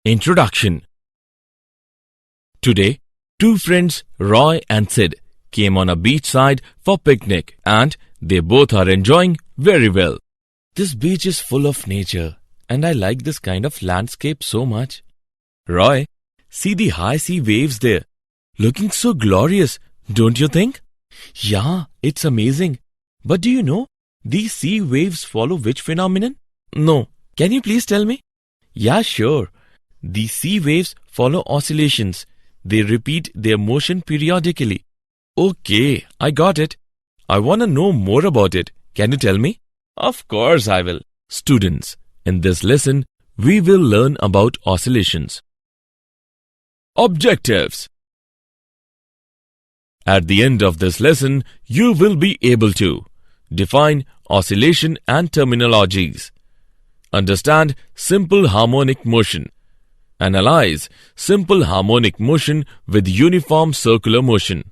Introduction. Today, two friends, Roy and Sid, came on a beachside for picnic and they both are enjoying very well. This beach is full of nature and I like this kind of landscape so much. Roy, see the high sea waves there. Looking so glorious, don't you think? Yeah, it's amazing. But do you know, these sea waves follow which phenomenon? No. Can you please tell me? Yeah, sure. These sea waves follow oscillations. They repeat their motion periodically. Okay, I got it. I want to know more about it. Can you tell me? Of course I will. Students, in this lesson, we will learn about oscillations. Objectives. At the end of this lesson, you will be able to define oscillation and terminologies, understand simple harmonic motion, analyze simple harmonic motion with uniform circular motion,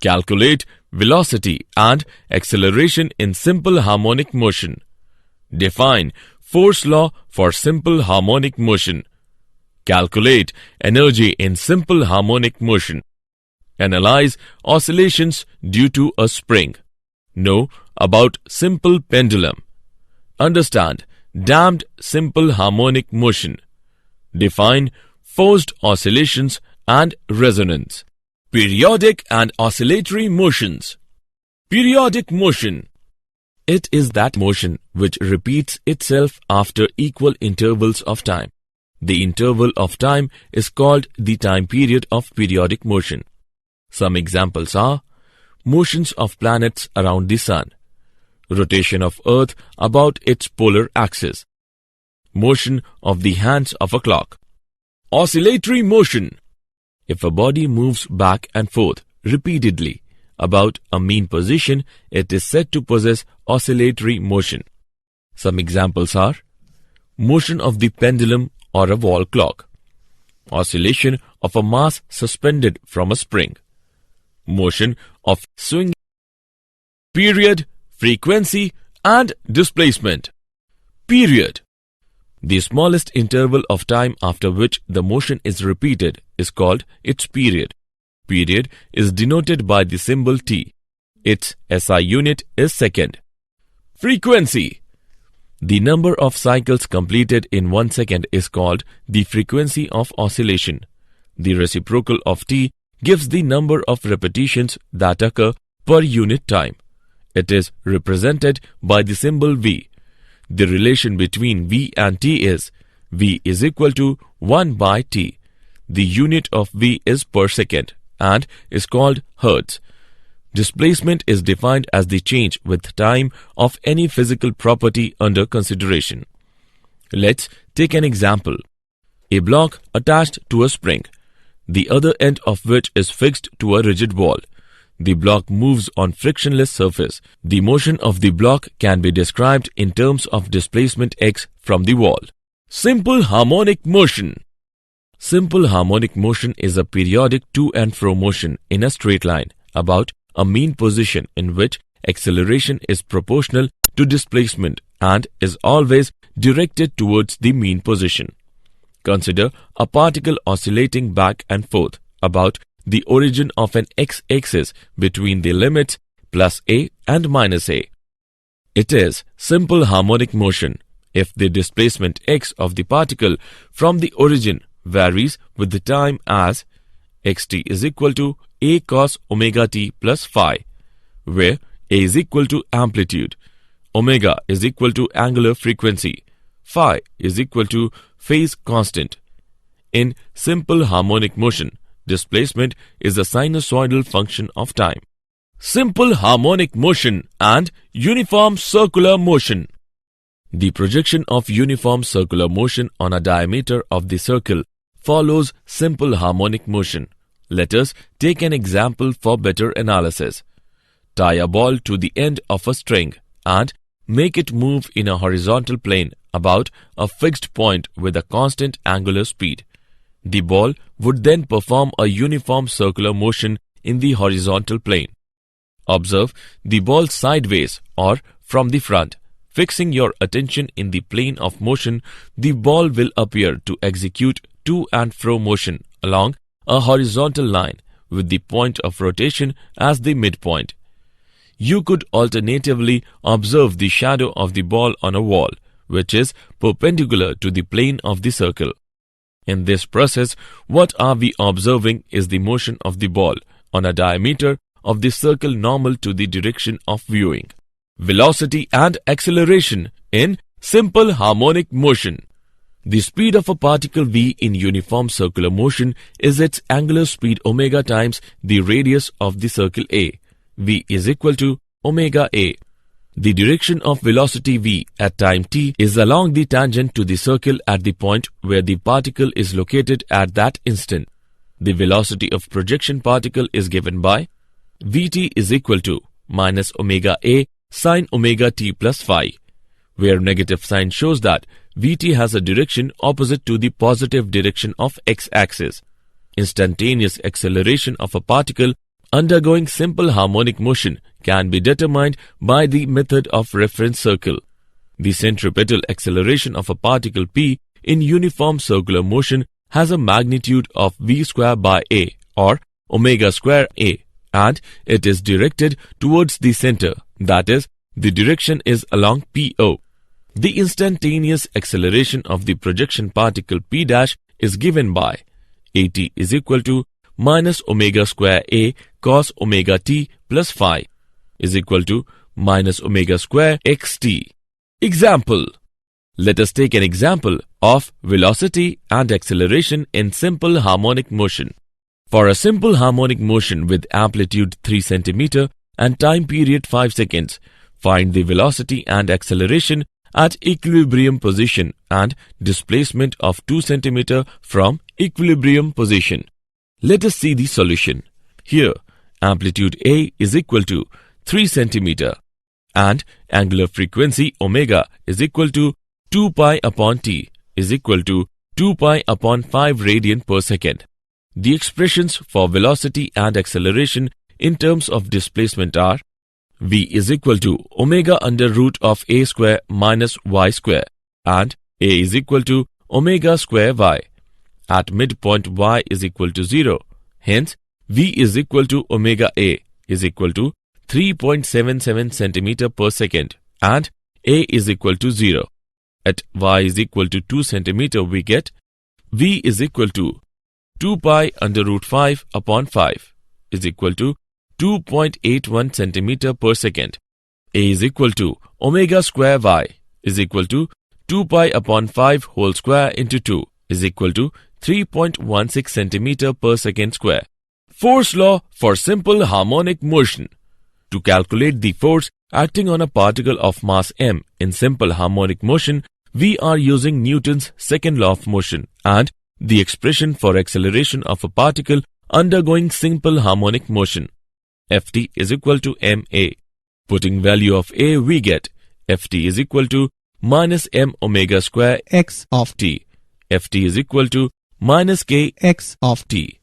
calculate velocity and acceleration in simple harmonic motion, define force law for simple harmonic motion, calculate energy in simple harmonic motion, analyze oscillations due to a spring, know about simple pendulum, understand damped simple harmonic motion, define forced oscillations and resonance. Periodic and oscillatory motions. Periodic motion. It is that motion which repeats itself after equal intervals of time. The interval of time is called the time period of periodic motion. Some examples are motions of planets around the sun, rotation of Earth about its polar axis, motion of the hands of a clock. Oscillatory motion. If a body moves back and forth repeatedly about a mean position, it is said to possess oscillatory motion. Some examples are motion of the pendulum or a wall clock, oscillation of a mass suspended from a spring, motion of swing. Period, frequency and displacement. Period. The smallest interval of time after which the motion is repeated is called its period. Period is denoted by the symbol T. Its SI unit is second. Frequency. The number of cycles completed in 1 second is called the frequency of oscillation. The reciprocal of T gives the number of repetitions that occur per unit time. It is represented by the symbol V. The relation between V and T is V is equal to 1 by T. The unit of V is per second and is called Hertz. Displacement is defined as the change with time of any physical property under consideration. Let's take an example. A block attached to a spring, the other end of which is fixed to a rigid wall. The block moves on frictionless surface. The motion of the block can be described in terms of displacement x from the wall. Simple harmonic motion. Simple harmonic motion is a periodic to and fro motion in a straight line about a mean position in which acceleration is proportional to displacement and is always directed towards the mean position. Consider a particle oscillating back and forth about the origin of an x-axis between the limits plus a and minus a. It is simple harmonic motion if the displacement x of the particle from the origin varies with the time as xt is equal to a cos omega t plus phi, where a is equal to amplitude, omega is equal to angular frequency, phi is equal to phase constant. In simple harmonic motion, displacement is a sinusoidal function of time. Simple harmonic motion and uniform circular motion. The projection of uniform circular motion on a diameter of the circle follows simple harmonic motion. Let us take an example for better analysis. Tie a ball to the end of a string and make it move in a horizontal plane about a fixed point with a constant angular speed. The ball would then perform a uniform circular motion in the horizontal plane. Observe the ball sideways or from the front. Fixing your attention in the plane of motion, the ball will appear to execute to and fro motion along a horizontal line with the point of rotation as the midpoint. You could alternatively observe the shadow of the ball on a wall, which is perpendicular to the plane of the circle. In this process, what are we observing is the motion of the ball on a diameter of the circle normal to the direction of viewing. Velocity and acceleration in simple harmonic motion. The speed of a particle v in uniform circular motion is its angular speed omega times the radius of the circle A. V is equal to omega A. The direction of velocity v at time t is along the tangent to the circle at the point where the particle is located at that instant. The velocity of projection particle is given by Vt is equal to minus omega A sine omega t plus phi, where negative sign shows that Vt has a direction opposite to the positive direction of x-axis. Instantaneous acceleration of a particle undergoing simple harmonic motion can be determined by the method of reference circle. The centripetal acceleration of a particle p in uniform circular motion has a magnitude of v square by a or omega square a, and it is directed towards the center, that is, the direction is along PO. The instantaneous acceleration of the projection particle p dash is given by at is equal to minus omega square a cos omega t plus phi is equal to minus omega square xt. Example. Let us take an example of velocity and acceleration in simple harmonic motion. For a simple harmonic motion with amplitude 3 cm and time period 5 seconds, find the velocity and acceleration at equilibrium position and displacement of 2 cm from equilibrium position. Let us see the solution. Here, amplitude A is equal to 3 cm and angular frequency omega is equal to 2 pi upon t is equal to 2 pi upon 5 radian per second. The expressions for velocity and acceleration in terms of displacement are v is equal to omega under root of a square minus y square and a is equal to omega square y. At midpoint y is equal to 0. Hence, v is equal to omega a is equal to 3.77 cm per second and a is equal to 0. At y is equal to 2 cm we get v is equal to 2 pi under root 5 upon 5 is equal to 2.81 cm per second. A is equal to omega square y is equal to 2 pi upon 5 whole square into 2 is equal to 3.16 cm per second square. Force law for simple harmonic motion. To calculate the force acting on a particle of mass m in simple harmonic motion, we are using Newton's second law of motion and the expression for acceleration of a particle undergoing simple harmonic motion. Ft is equal to ma. Putting value of a, we get Ft is equal to minus m omega square x of t. Ft is equal to minus k x of t.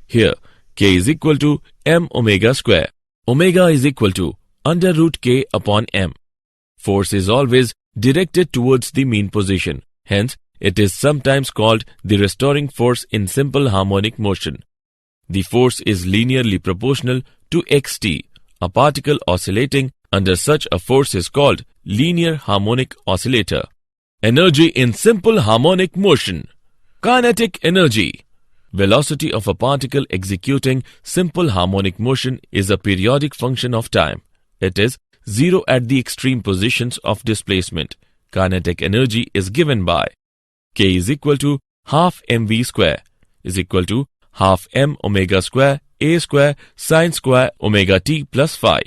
Here, k is equal to m omega square. Omega is equal to under root k upon m. Force is always directed towards the mean position. Hence, it is sometimes called the restoring force in simple harmonic motion. The force is linearly proportional to xt. A particle oscillating under such a force is called linear harmonic oscillator. Energy in simple harmonic motion. Kinetic energy. Velocity of a particle executing simple harmonic motion is a periodic function of time. It is 0 at the extreme positions of displacement. Kinetic energy is given by k is equal to half mv square is equal to half m omega square a square sine square omega t plus phi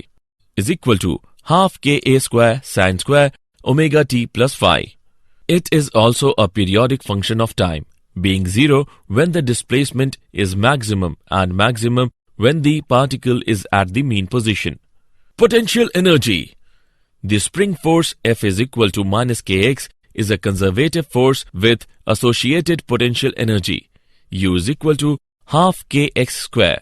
is equal to half ka square sine square omega t plus phi. It is also a periodic function of time, being 0 when the displacement is maximum and maximum when the particle is at the mean position. Potential energy. The spring force F is equal to minus kx is a conservative force with associated potential energy. U is equal to half kx square.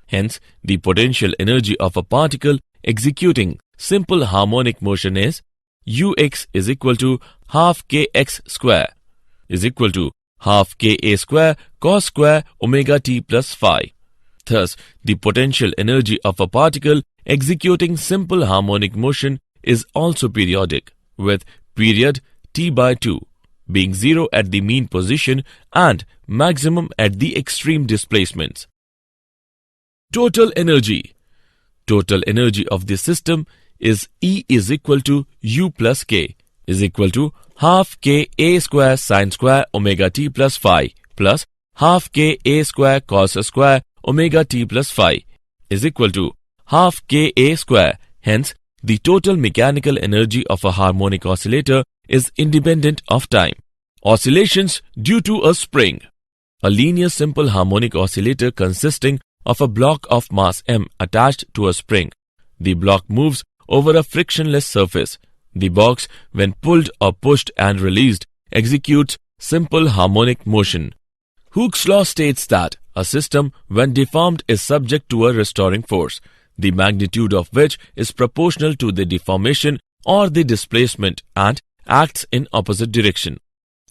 Hence, the potential energy of a particle executing simple harmonic motion is ux is equal to half kx square is equal to half Ka square cos square omega t plus phi. Thus, the potential energy of a particle executing simple harmonic motion is also periodic, with period t by 2 being 0 at the mean position and maximum at the extreme displacements. Total energy. Total energy of the system is E is equal to U plus K is equal to half K A square sin square omega t plus phi plus half K A square cos square omega t plus phi is equal to half K A square. Hence, the total mechanical energy of a harmonic oscillator is independent of time. Oscillations due to a spring. A linear simple harmonic oscillator consisting of a block of mass m attached to a spring. The block moves over a frictionless surface. The box, when pulled or pushed and released, executes simple harmonic motion. Hooke's law states that a system, when deformed, is subject to a restoring force, the magnitude of which is proportional to the deformation or the displacement and acts in opposite direction.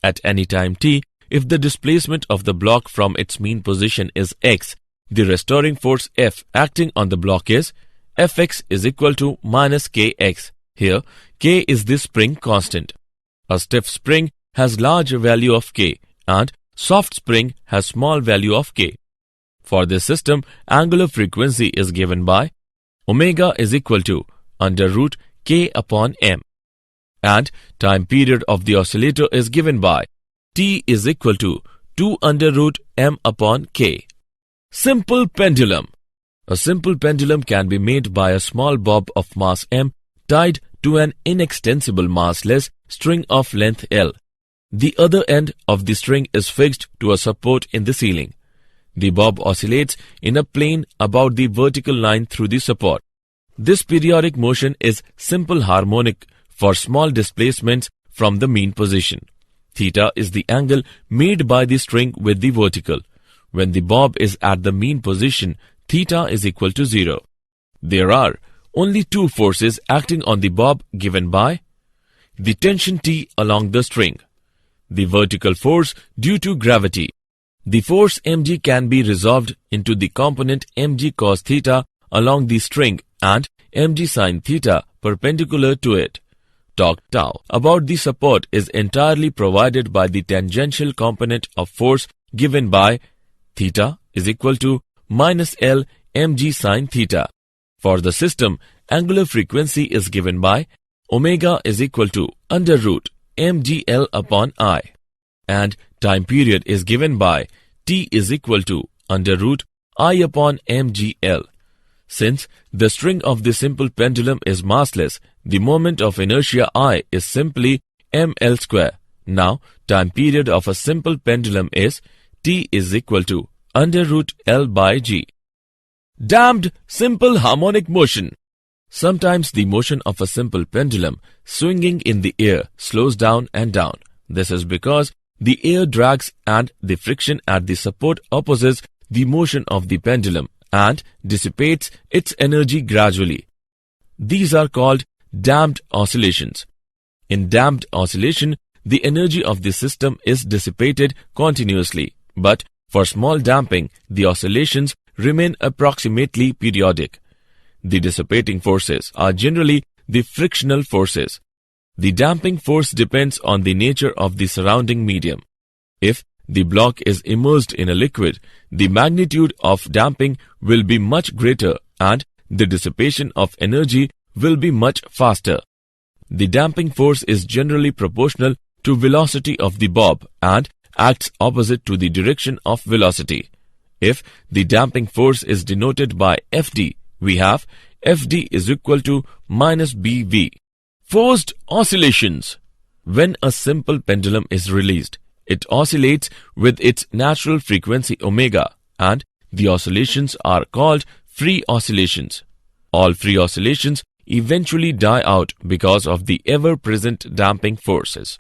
At any time t, if the displacement of the block from its mean position is x, the restoring force F acting on the block is Fx is equal to minus Kx. Here, K is the spring constant. A stiff spring has large value of K and soft spring has small value of K. For this system, angular frequency is given by omega is equal to under root K upon m. And time period of the oscillator is given by t is equal to 2 under root m upon k. Simple pendulum. A simple pendulum can be made by a small bob of mass m tied to an inextensible massless string of length L. The other end of the string is fixed to a support in the ceiling. The bob oscillates in a plane about the vertical line through the support. This periodic motion is simple harmonic for small displacements from the mean position. Theta is the angle made by the string with the vertical. When the bob is at the mean position, theta is equal to 0. There are only two forces acting on the bob given by the tension T along the string, the vertical force due to gravity. The force mg can be resolved into the component mg cos theta along the string and mg sin theta perpendicular to it. Torque tau about the support is entirely provided by the tangential component of force given by theta is equal to minus L mg sin theta. For the system, angular frequency is given by omega is equal to under root mgl upon I. And time period is given by t is equal to under root I upon mgl. Since the string of the simple pendulum is massless, the moment of inertia I is simply ml square. Now, time period of a simple pendulum is t is equal to under root L by g. Damped simple harmonic motion. Sometimes the motion of a simple pendulum swinging in the air slows down and down. This is because the air drags and the friction at the support opposes the motion of the pendulum and dissipates its energy gradually. These are called damped oscillations. In damped oscillation, the energy of the system is dissipated continuously, but for small damping, the oscillations remain approximately periodic. The dissipating forces are generally the frictional forces. The damping force depends on the nature of the surrounding medium. If the block is immersed in a liquid, the magnitude of damping will be much greater and the dissipation of energy will be much faster. The damping force is generally proportional to velocity of the bob and acts opposite to the direction of velocity. If the damping force is denoted by Fd, we have Fd is equal to minus Bv. Forced oscillations. When a simple pendulum is released, it oscillates with its natural frequency omega, and the oscillations are called free oscillations. All free oscillations eventually die out because of the ever-present damping forces.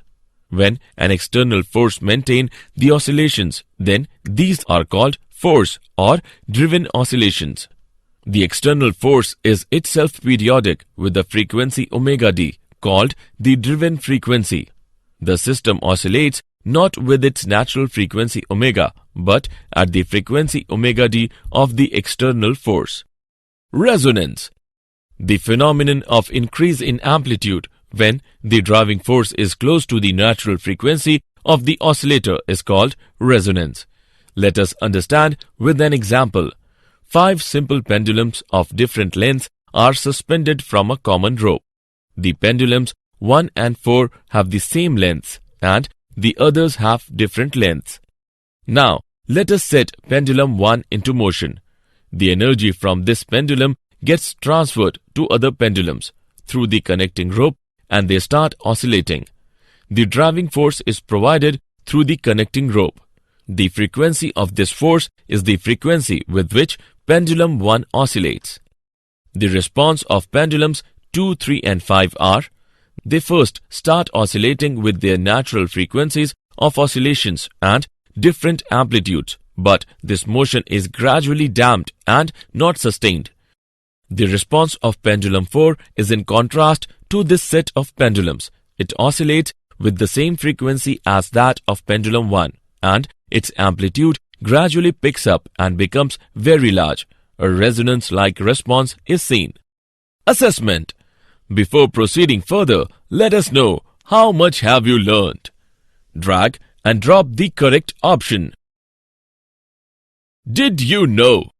When an external force maintains the oscillations, then these are called force or driven oscillations. The external force is itself periodic with the frequency omega d, called the driven frequency. The system oscillates not with its natural frequency omega, but at the frequency omega d of the external force. Resonance. The phenomenon of increase in amplitude when the driving force is close to the natural frequency of the oscillator is called resonance. Let us understand with an example. 5 simple pendulums of different lengths are suspended from a common rope. The pendulums 1 and 4 have the same lengths and the others have different lengths. Now, let us set pendulum 1 into motion. The energy from this pendulum gets transferred to other pendulums through the connecting rope and they start oscillating. The driving force is provided through the connecting rope. The frequency of this force is the frequency with which pendulum 1 oscillates. The response of pendulums 2, 3 and 5 are: they first start oscillating with their natural frequencies of oscillations and different amplitudes, but this motion is gradually damped and not sustained. The response of pendulum 4 is in contrast to this set of pendulums. It oscillates with the same frequency as that of pendulum 1 and its amplitude gradually picks up and becomes very large. A resonance-like response is seen. Assessment. Before proceeding further, let us know how much have you learned. Drag and drop the correct option. Did you know?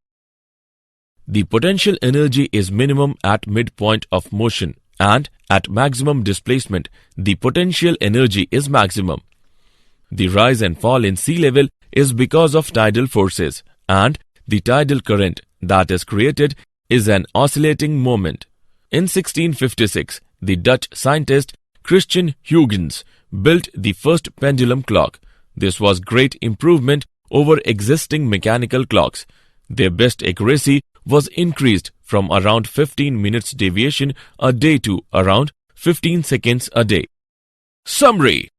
The potential energy is minimum at midpoint of motion and at maximum displacement, the potential energy is maximum. The rise and fall in sea level is because of tidal forces and the tidal current that is created is an oscillating moment. In 1656, the Dutch scientist Christian Huygens built the first pendulum clock. This was great improvement over existing mechanical clocks. Their best accuracy was increased from around 15 minutes deviation a day to around 15 seconds a day. Summary.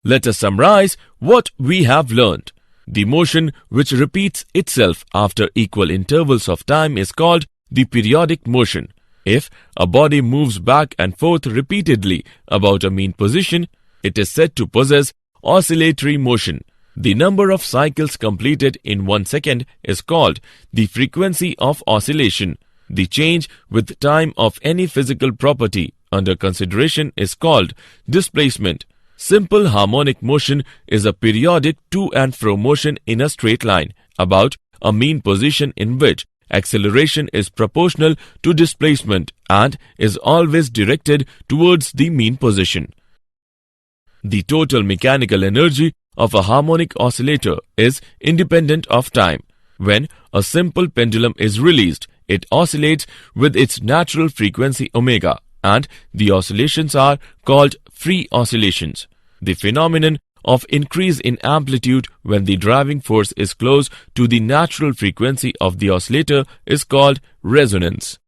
Let us summarize what we have learned. The motion which repeats itself after equal intervals of time is called the periodic motion. If a body moves back and forth repeatedly about a mean position, it is said to possess oscillatory motion. The number of cycles completed in 1 second is called the frequency of oscillation. The change with time of any physical property under consideration is called displacement. Simple harmonic motion is a periodic to and fro motion in a straight line about a mean position in which acceleration is proportional to displacement and is always directed towards the mean position. The total mechanical energy of a harmonic oscillator is independent of time. When a simple pendulum is released, it oscillates with its natural frequency omega, and the oscillations are called free oscillations. The phenomenon of increase in amplitude when the driving force is close to the natural frequency of the oscillator is called resonance.